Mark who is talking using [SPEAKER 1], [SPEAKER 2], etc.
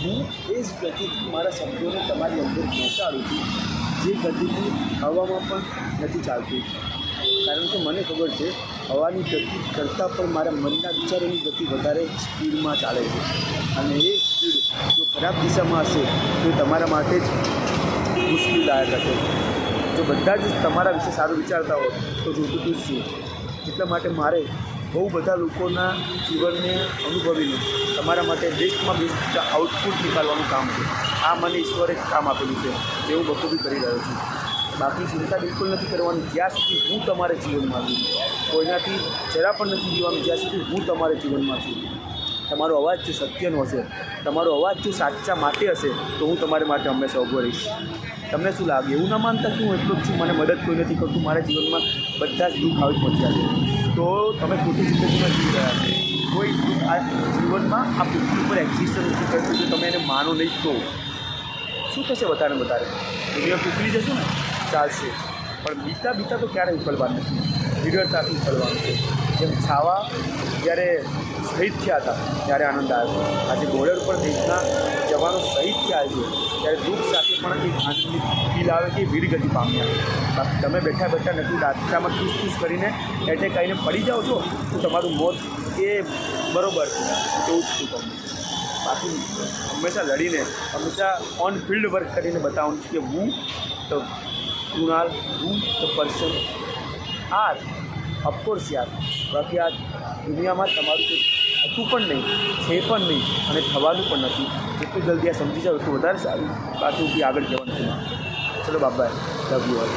[SPEAKER 1] હું એ જ ગતિથી મારા શબ્દોને તમારી અંદર પહોંચાડું છું, જે ગતિથી હવામાં પણ નથી ચાલતું. કારણ કે મને ખબર છે હવાની ગતિ કરતાં પણ મારા મનના વિચારોની ગતિ વધારે સ્પીડમાં ચાલે છે, અને એ સ્પીડ જો ખરાબ દિશામાં હશે તો એ તમારા માટે જ મુશ્કેલદાયક હશે. જો બધા જ તમારા વિશે સારું વિચારતા હોય તો જોતું જ છું. એટલા માટે મારે બહુ બધા લોકોના જીવનને અનુભવીને તમારા માટે બેસ્ટમાં બેસ્ટ આઉટપુટ નીકાળવાનું કામ છે. આ મને ઈશ્વરે કામ આપેલું છે, જે હું બખૂબી કરી રહ્યો છું. બાકી ચિંતા બિલકુલ નથી કરવાની જ્યાં સુધી હું તમારા જીવનમાં છું. કોઈનાથી જરા પણ નથી જીવવાનું જ્યાં સુધી હું તમારા જીવનમાં છું. તમારો અવાજ જો સત્યનો હશે, તમારો અવાજ જો સાચા માટે હશે, તો હું તમારા માટે હંમેશા ઊભો રહીશ. તમને શું લાગે? એવું ના માનતા કે હું એટલો જ છું, મને મદદ કોઈ નથી કરતું, મારા જીવનમાં બધા જ દુઃખ આવી પહોંચ્યા છે, તો તમે ખોટી જિંદગીમાં જીવી રહ્યા છો. કોઈ આ જીવનમાં આ પૃથ્વી ઉપર એક્ઝિસ્ટ નથી કરતું. જો તમે એને માનો નહીં તો શું થશે? વધારે વધારે દુનિયા ટૂકડી જશે ને, ચાલશે, પણ બીતા બીતા તો ક્યારેય ઉકળવાનું નથી, નિડરતાથી ઉકળવાનું છે. જેમ છાવા જ્યારે શહીદ થયા હતા ત્યારે આનંદ આવ્યો, આજે બોર્ડર પર દેશના જવાનો શહીદ થયા છે ત્યારે દુઃખ સાથે પણ એક આનંદની ફીલ આવે કે વીરગતિ પામ્યા. બાકી તમે બેઠા બેઠા નથી દાંતરામાં ખુશ કરીને એટેક આવીને પડી જાઓ છો તો તમારું મોત એ બરાબર છે, એવું જ છું તમને. બાકી હંમેશા લડીને, હંમેશા ઓન ફિલ્ડ વર્ક કરીને બતાવવાનું છે કે હું તો કૃણાલ, હું તો પર્સન આર ઓફકોર્સ યાર. બાકી આ દુનિયામાં તમારું કંઈ હતું પણ નહીં, છે પણ નહીં, અને થવાનું પણ નથી. જેટલું જલ્દી આ સમજી જાવ એટલું વધારે સારું. બાકી હું આગળ જવાનું છું. ચલો બાય, લવ યુ ઓલ.